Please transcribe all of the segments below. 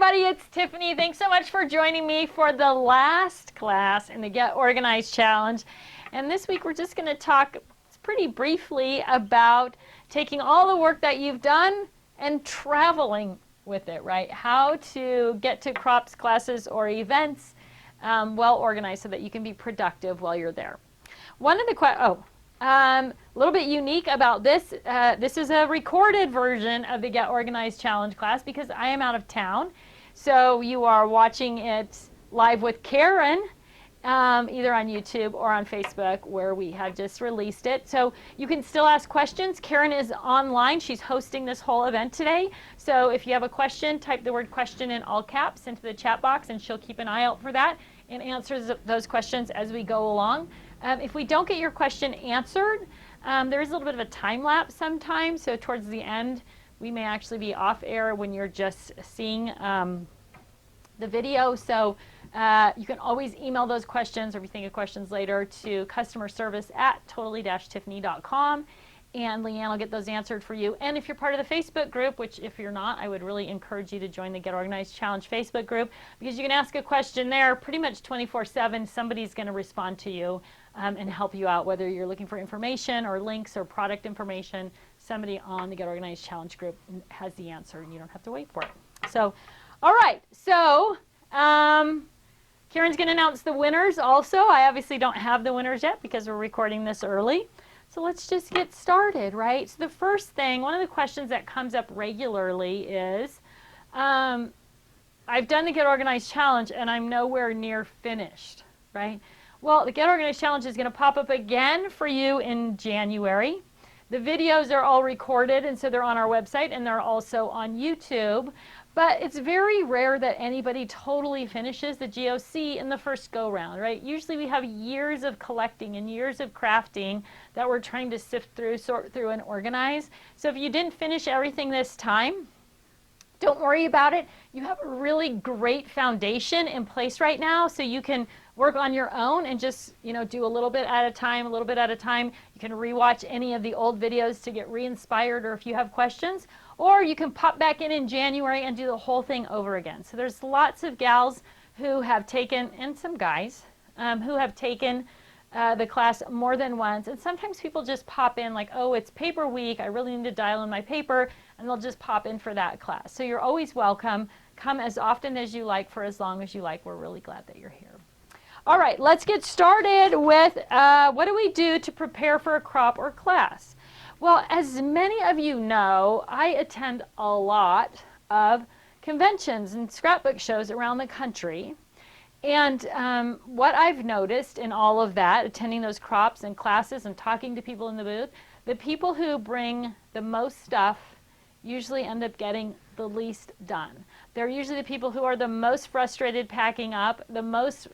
everybody, it's Tiffany. Thanks so much for joining me for the last class in the Get Organized Challenge. And this week we're just going to talk pretty briefly about taking all the work that you've done and traveling with it, right? How to get to crops, classes, or events well organized so that you can be productive while you're there. One of the a little bit unique about this, this is a recorded version of the Get Organized Challenge class because I am out of town. So you are watching it live with Karen, either on YouTube or on Facebook, where we have just released it. So you can still ask questions. Karen is online. She's hosting this whole event today. So if you have a question, type the word question in all caps into the chat box, and she'll keep an eye out for that and answers those questions as we go along. If we don't get your question answered, there is a little bit of a time lapse sometimes. So towards the end, we may actually be off air when you're just seeing the video. So you can always email those questions, or if you think of questions later, to customerservice@totally-tiffany.com. And Leanne will get those answered for you. And if you're part of the Facebook group, which if you're not, I would really encourage you to join the Get Organized Challenge Facebook group, because you can ask a question there pretty much 24/7. Somebody's going to respond to you and help you out, whether you're looking for information or links or product information. Somebody on the Get Organized Challenge group has the answer, and you don't have to wait for it. So, all right. So, Karen's going to announce the winners also. I obviously don't have the winners yet because we're recording this early. So let's just get started, right? So the first thing, one of the questions that comes up regularly is, I've done the Get Organized Challenge and I'm nowhere near finished, right? Well, the Get Organized Challenge is going to pop up again for you in January. The videos are all recorded, and so they're on our website, and they're also on YouTube. But it's very rare that anybody totally finishes the GOC in the first go-round, right? Usually we have years of collecting and years of crafting that we're trying to sift through, sort through, and organize. So if you didn't finish everything this time, don't worry about it. You have a really great foundation in place right now, so you can work on your own and just, do a little bit at a time, a little bit at a time. You can rewatch any of the old videos to get re-inspired, or if you have questions, or you can pop back in January and do the whole thing over again. So there's lots of gals who have taken, and some guys, who have taken the class more than once. And sometimes people just pop in like, oh, it's paper week, I really need to dial in my paper, and they'll just pop in for that class. So you're always welcome. Come as often as you like for as long as you like. We're really glad that you're here. All right, let's get started with what do we do to prepare for a crop or class? Well, as many of you know, I attend a lot of conventions and scrapbook shows around the country. And what I've noticed in all of that, attending those crops and classes and talking to people in the booth, the people who bring the most stuff usually end up getting the least done. They're usually the people who are the most frustrated packing up, the most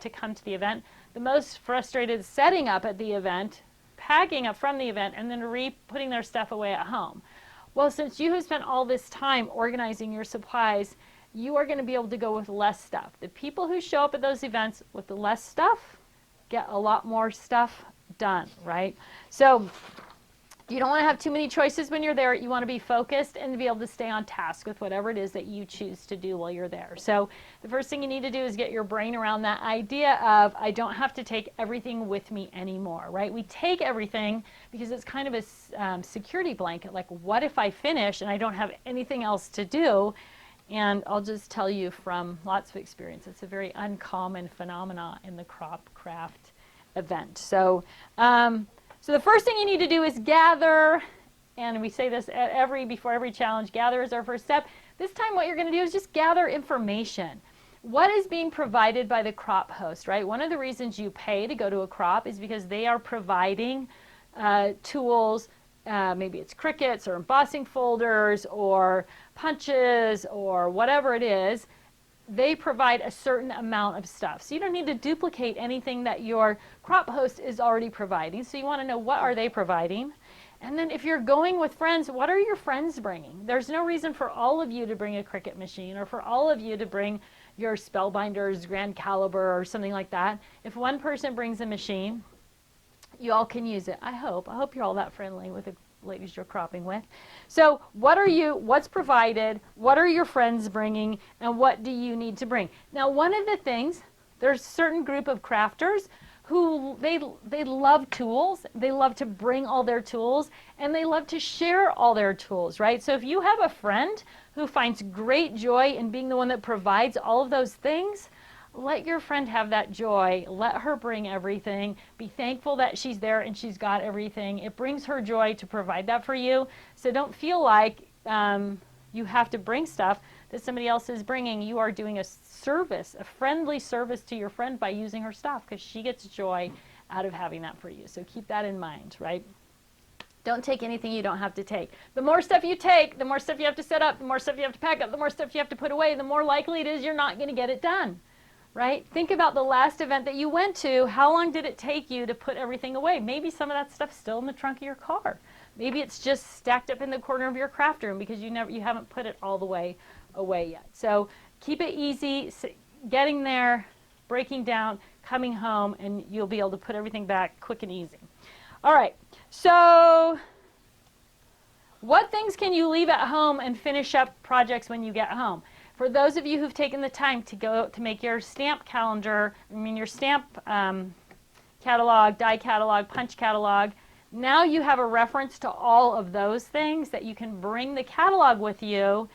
to come to the event, the most frustrated setting up at the event, packing up from the event, and then putting their stuff away at home. Well, since you have spent all this time organizing your supplies, you are going to be able to go with less stuff. The people who show up at those events with the less stuff get a lot more stuff done, right? So you don't want to have too many choices when you're there. You want to be focused and to be able to stay on task with whatever it is that you choose to do while you're there. So the first thing you need to do is get your brain around that idea of, I don't have to take everything with me anymore, right? We take everything because it's kind of a security blanket. Like, what if I finish and I don't have anything else to do? And I'll just tell you from lots of experience, it's a very uncommon phenomena in the crop craft event. So, so the first thing you need to do is gather, and we say this at before every challenge, gather is our first step. This time what you're going to do is just gather information. What is being provided by the crop host, right? One of the reasons you pay to go to a crop is because they are providing tools, maybe it's crickets or embossing folders or punches or whatever it is. They provide a certain amount of stuff. So you don't need to duplicate anything that your crop host is already providing. So you want to know, what are they providing? And then if you're going with friends, what are your friends bringing? There's no reason for all of you to bring a Cricut machine, or for all of you to bring your Spellbinders Grand Caliber or something like that. If one person brings a machine, you all can use it. I hope you're all that friendly with ladies you're cropping with. So what's provided, what are your friends bringing, and what do you need to bring? Now, one of the things, there's a certain group of crafters who they love tools, they love to bring all their tools, and they love to share all their tools, right? So if you have a friend who finds great joy in being the one that provides all of those things, let your friend have that joy. Let her bring everything. Be thankful that she's there and she's got everything. It brings her joy to provide that for you. So don't feel like you have to bring stuff that somebody else is bringing. You are doing a service, a friendly service to your friend by using her stuff, because she gets joy out of having that for you. So keep that in mind, right? Don't take anything you don't have to take. The more stuff you take, the more stuff you have to set up, the more stuff you have to pack up, the more stuff you have to put away, the more likely it is you're not going to get it done, right? Think about the last event that you went to. How long did it take you to put everything away? Maybe some of that stuff's still in the trunk of your car. Maybe it's just stacked up in the corner of your craft room because you haven't put it all the way away yet. So keep it easy, getting there, breaking down, coming home, and you'll be able to put everything back quick and easy. All right, so what things can you leave at home and finish up projects when you get home? For those of you who've taken the time to go to make your stamp calendar, your stamp catalog, die catalog, punch catalog, now you have a reference to all of those things that you can bring the catalog with you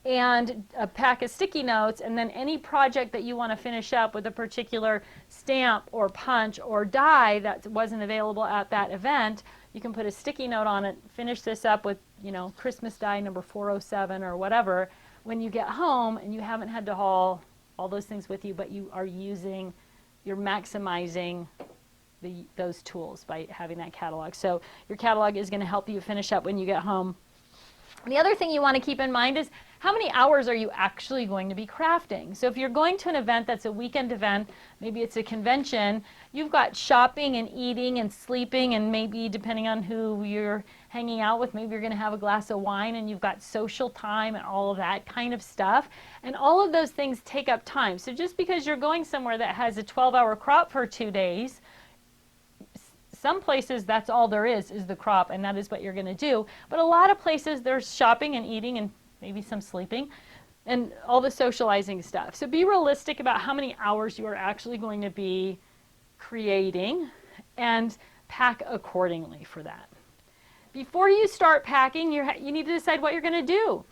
and a pack of sticky notes, and then any project that you want to finish up with a particular stamp or punch or die that wasn't available at that event, you can put a sticky note on it, finish this up with, Christmas die number 407 or whatever when you get home, and you haven't had to haul all those things with you, but you're maximizing those tools by having that catalog. So your catalog is going to help you finish up when you get home. The other thing you want to keep in mind is how many hours are you actually going to be crafting? So if you're going to an event that's a weekend event, maybe it's a convention, you've got shopping and eating and sleeping, and maybe depending on who you're hanging out with, maybe you're going to have a glass of wine, and you've got social time and all of that kind of stuff. And all of those things take up time. So just because you're going somewhere that has a 12-hour crop for 2 days, some places that's all there is the crop, and that is what you're going to do. But a lot of places there's shopping and eating and maybe some sleeping and all the socializing stuff. So be realistic about how many hours you are actually going to be creating and pack accordingly for that. Before you start packing, you need to decide what you're going to do.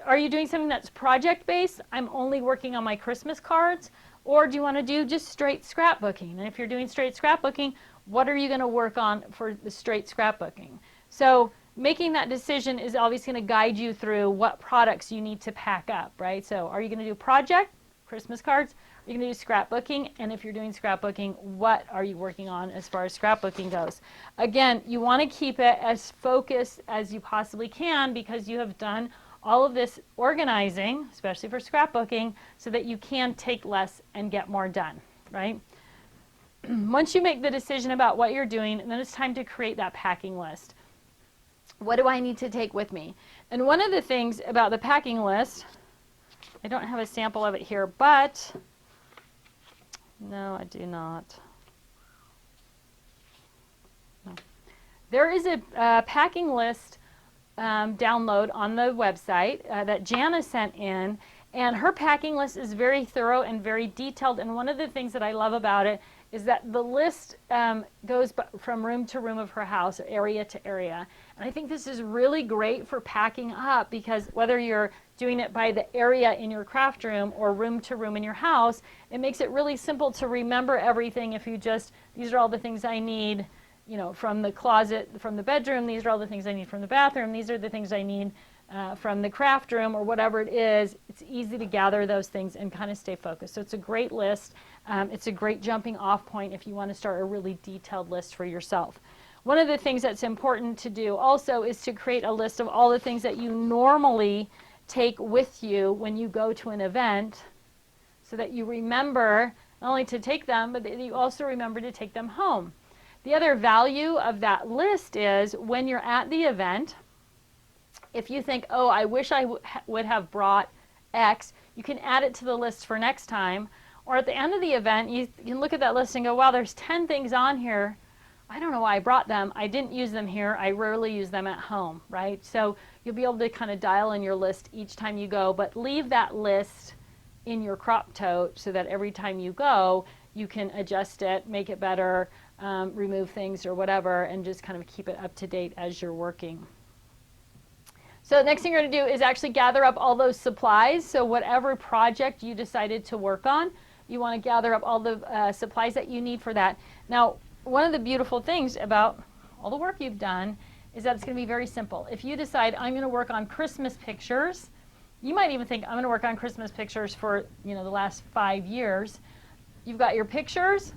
Are you doing something that's project-based? I'm only working on my Christmas cards. Or do you want to do just straight scrapbooking? And if you're doing straight scrapbooking, what are you going to work on for the straight scrapbooking? So making that decision is always going to guide you through what products you need to pack up, right? So are you going to do project, Christmas cards? Are you going to do scrapbooking? And if you're doing scrapbooking, what are you working on as far as scrapbooking goes? Again, you want to keep it as focused as you possibly can, because you have done all of this organizing, especially for scrapbooking, so that you can take less and get more done, right? Once you make the decision about what you're doing, then it's time to create that packing list. What do I need to take with me? And one of the things about the packing list, I don't have a sample of it here, but no, I do not. No. There is a packing list download on the website that Jana sent in, and her packing list is very thorough and very detailed. And one of the things that I love about it is that the list goes from room to room of her house, area to area. And I think this is really great for packing up, because whether you're doing it by the area in your craft room or room to room in your house, it makes it really simple to remember everything. If you just, these are all the things I need, from the closet, from the bedroom, these are all the things I need from the bathroom, these are the things I need from the craft room, or whatever it is, it's easy to gather those things and kind of stay focused. So it's a great list. It's a great jumping off point if you want to start a really detailed list for yourself. One of the things that's important to do also is to create a list of all the things that you normally take with you when you go to an event, so that you remember not only to take them, but that you also remember to take them home. The other value of that list is when you're at the event, if you think, oh, I wish I would have brought X, you can add it to the list for next time. Or at the end of the event, you can look at that list and go, wow, there's 10 things on here I don't know why I brought them. I didn't use them here. I rarely use them at home, right? So you'll be able to kind of dial in your list each time you go, but leave that list in your crop tote so that every time you go, you can adjust it, make it better, remove things or whatever, and just kind of keep it up to date as you're working. So the next thing you're going to do is actually gather up all those supplies. So whatever project you decided to work on, you want to gather up all the supplies that you need for that. Now, one of the beautiful things about all the work you've done is that it's going to be very simple. If you decide I'm going to work on Christmas pictures, you might even think I'm going to work on Christmas pictures for, you know, the last 5 years. You've got your pictures,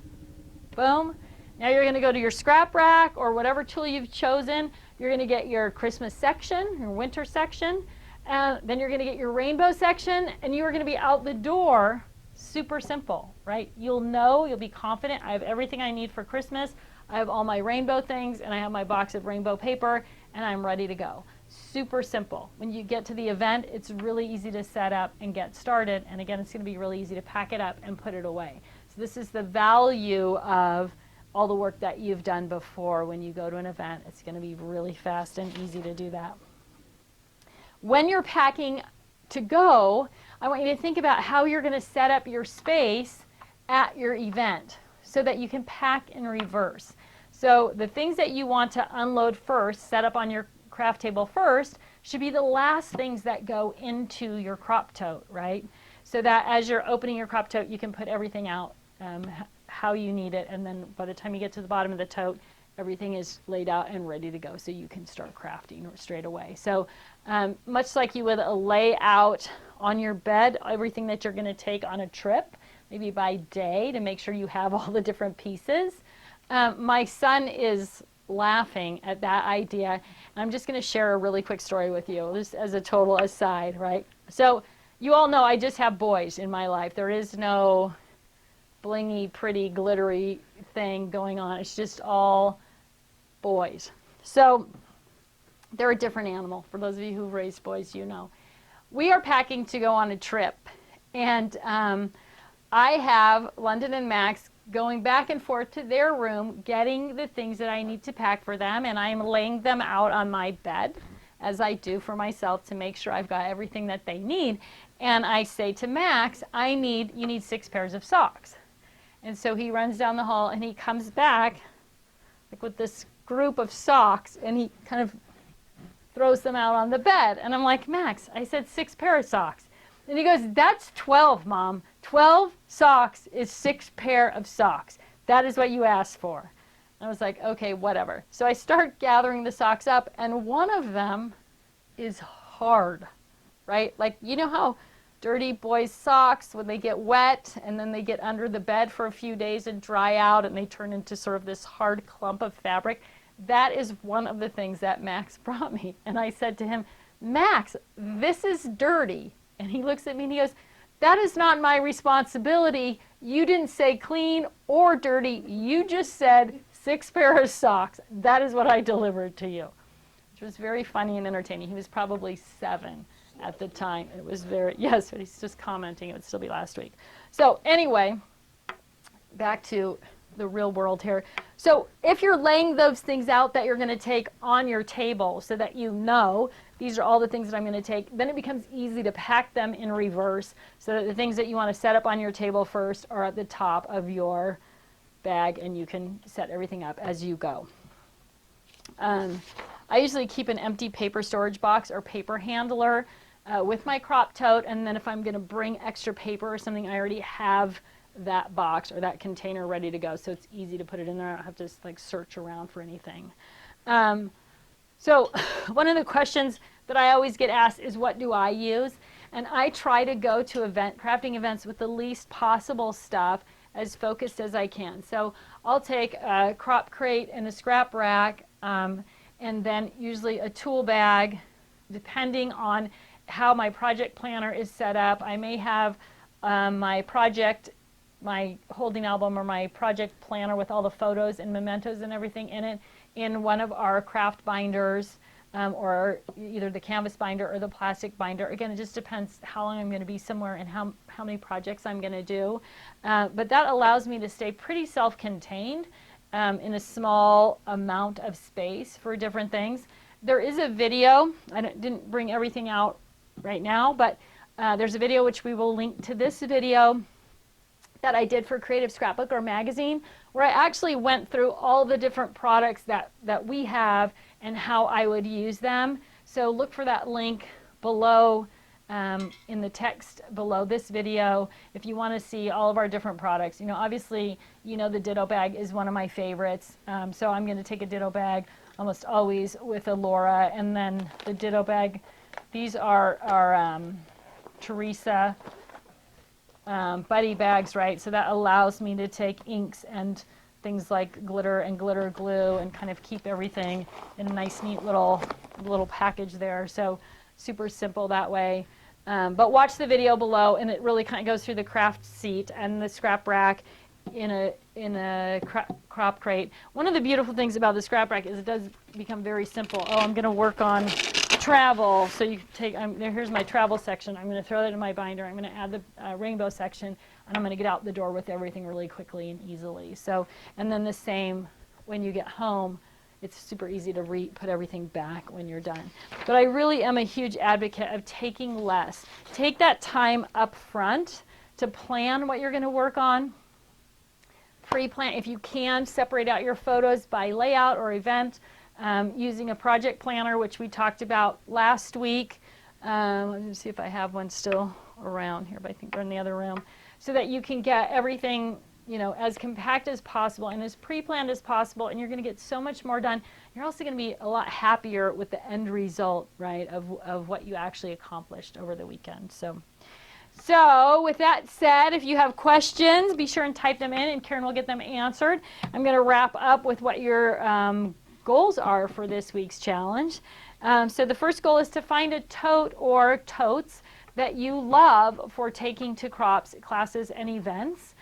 boom. Now you're going to go to your scrap rack or whatever tool you've chosen. You're going to get your Christmas section, your winter section, and then you're going to get your rainbow section, and you are going to be out the door. Super simple, right? You'll know, you'll be confident. I have everything I need for Christmas. I have all my rainbow things, and I have my box of rainbow paper, and I'm ready to go. Super simple. When you get to the event, it's really easy to set up and get started. And again, it's going to be really easy to pack it up and put it away. So this is the value of all the work that you've done before. When you go to an event, it's going to be really fast and easy to do that. When you're packing to go, I want you to think about how you're going to set up your space at your event so that you can pack in reverse. So the things that you want to unload first, set up on your craft table first, should be the last things that go into your crop tote, right? So that as you're opening your crop tote, you can put everything out how you need it, and then by the time you get to the bottom of the tote, everything is laid out and ready to go, so you can start crafting straight away. So much like you would lay out on your bed everything that you're going to take on a trip, maybe by day, to make sure you have all the different pieces. My son is laughing at that idea, and I'm just going to share a really quick story with you, just as a total aside, right? So you all know I just have boys in my life. There is no blingy, pretty, glittery thing going on. It's just all boys. So they're a different animal. For those of you who've raised boys, you know. We are packing to go on a trip, and I have London and Max going back and forth to their room, getting the things that I need to pack for them, and I'm laying them out on my bed, as I do for myself, to make sure I've got everything that they need. And I say to Max, you need 6 pairs of socks. And so he runs down the hall and he comes back like with this group of socks, and he kind of throws them out on the bed. And I'm like, Max, I said 6 pair of socks. And he goes, that's 12, Mom. 12 socks is 6 pair of socks. That is what you asked for. And I was like, okay, whatever. So I start gathering the socks up, and one of them is hard, right? Like, you know how dirty boys' socks, when they get wet and then they get under the bed for a few days and dry out and they turn into sort of this hard clump of fabric? That is one of the things that Max brought me. And I said to him, Max, this is dirty. And he looks at me and he goes, that is not my responsibility. You didn't say clean or dirty. You just said 6 pair of socks. That is what I delivered to you. Which was very funny and entertaining. He was probably 7 at the time. It was very, yes, but he's just commenting. It would still be last week. So anyway, back to the real world here. So if you're laying those things out that you're going to take on your table so that you know these are all the things that I'm going to take, then it becomes easy to pack them in reverse so that the things that you want to set up on your table first are at the top of your bag, and you can set everything up as you go. I usually keep an empty paper storage box or paper handler with my crop tote, and then if I'm going to bring extra paper or something, I already have that box or that container ready to go, so it's easy to put it in there. I don't have to like search around for anything. So one of the questions that I always get asked is, what do I use? And I try to go to crafting events with the least possible stuff, as focused as I can. So I'll take a crop crate and a scrap rack, and then usually a tool bag, depending on how my project planner is set up. I may have my holding album or my project planner with all the photos and mementos and everything in it in one of our craft binders, or either the canvas binder or the plastic binder. Again, it just depends how long I'm going to be somewhere and how many projects I'm going to do. But that allows me to stay pretty self-contained in a small amount of space for different things. There is a video. I didn't bring everything out right now, but there's a video which we will link to this video that I did for Creative Scrapbook or magazine, where I actually went through all the different products that we have and how I would use them. So look for that link below in the text below this video if you want to see all of our different products. You know, obviously, you know, the ditto bag is one of my favorites. So I'm going to take a ditto bag almost always with a Laura, and then the ditto bag. These are our Teresa buddy bags, right? So that allows me to take inks and things like glitter and glitter glue and kind of keep everything in a nice, neat little package there. So super simple that way. But watch the video below, and it really kind of goes through the craft seat and the scrap rack in a crop crate. One of the beautiful things about the scrap rack is it does become very simple. Oh, I'm going to work on travel. So you take, here's my travel section. I'm going to throw that in my binder. I'm going to add the rainbow section, and I'm going to get out the door with everything really quickly and easily. So, and then the same when you get home. It's super easy to put everything back when you're done. But I really am a huge advocate of taking less. Take that time up front to plan what you're going to work on. Pre-plan, if you can, separate out your photos by layout or event using a project planner, which we talked about last week. Let me see if I have one still around here, but I think they're in the other room. So that you can get everything, you know, as compact as possible and as pre-planned as possible, and you're going to get so much more done. You're also going to be a lot happier with the end result, right, of what you actually accomplished over the weekend. So with that said, if you have questions, be sure and type them in, and Karen will get them answered. I'm going to wrap up with what your goals are for this week's challenge. So the first goal is to find a tote or totes that you love for taking to crops, classes, and events.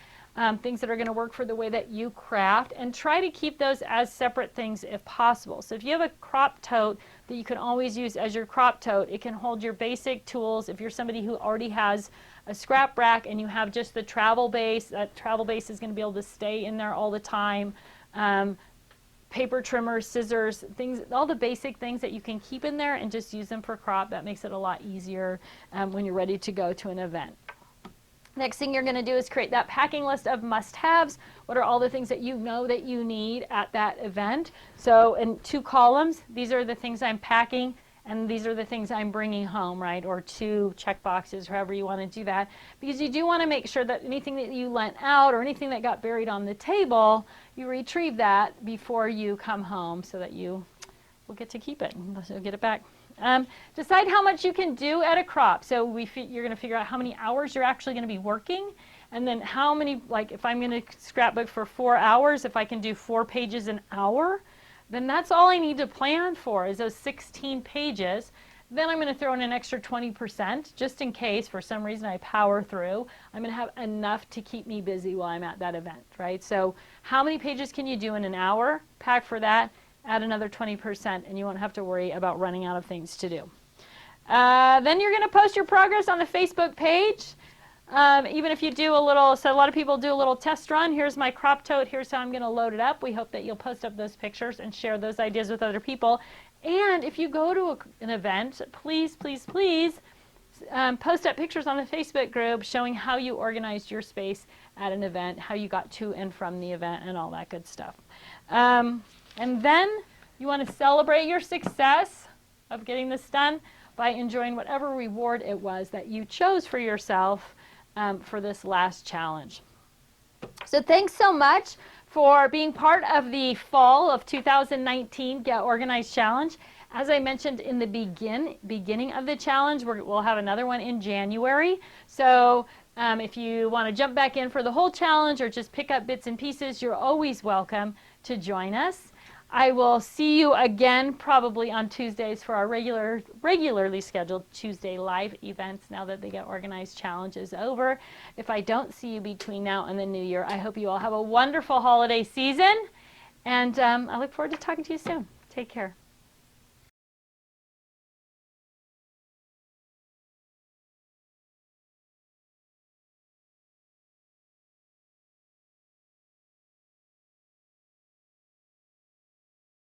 Things that are going to work for the way that you craft, and try to keep those as separate things if possible. So if you have a crop tote that you can always use as your crop tote, it can hold your basic tools. If you're somebody who already has a scrap rack and you have just the travel base, that travel base is going to be able to stay in there all the time. Paper trimmers, scissors, things, all the basic things that you can keep in there and just use them for crop. That makes it a lot easier when you're ready to go to an event. Next thing you're going to do is create that packing list of must-haves. What are all the things that you know that you need at that event? So in 2 columns, these are the things I'm packing, and these are the things I'm bringing home, right? Or 2 check boxes, however you want to do that. Because you do want to make sure that anything that you lent out or anything that got buried on the table, you retrieve that before you come home so that you will get to keep it. You'll get it back. Decide how much you can do at a crop. So you're going to figure out how many hours you're actually going to be working, and then how many, like if I'm going to scrapbook for 4 hours, if I can do 4 pages an hour, then that's all I need to plan for is those 16 pages. Then I'm going to throw in an extra 20% just in case for some reason I power through. I'm going to have enough to keep me busy while I'm at that event, right? So how many pages can you do in an hour? Pack for that. Add another 20%, and you won't have to worry about running out of things to do. Then you're going to post your progress on the Facebook page. Even if you do a little, so a lot of people do a little test run. Here's my crop tote. Here's how I'm going to load it up. We hope that you'll post up those pictures and share those ideas with other people. And if you go to an event, please, please, please post up pictures on the Facebook group showing how you organized your space at an event, how you got to and from the event, and all that good stuff. And then you want to celebrate your success of getting this done by enjoying whatever reward it was that you chose for yourself for this last challenge. So thanks so much for being part of the fall of 2019 Get Organized Challenge. As I mentioned in the beginning of the challenge, we'll have another one in January. So if you want to jump back in for the whole challenge or just pick up bits and pieces, you're always welcome to join us. I will see you again probably on Tuesdays for our regularly scheduled Tuesday live events now that the Get Organized Challenge is over. If I don't see you between now and the new year, I hope you all have a wonderful holiday season, and I look forward to talking to you soon. Take care.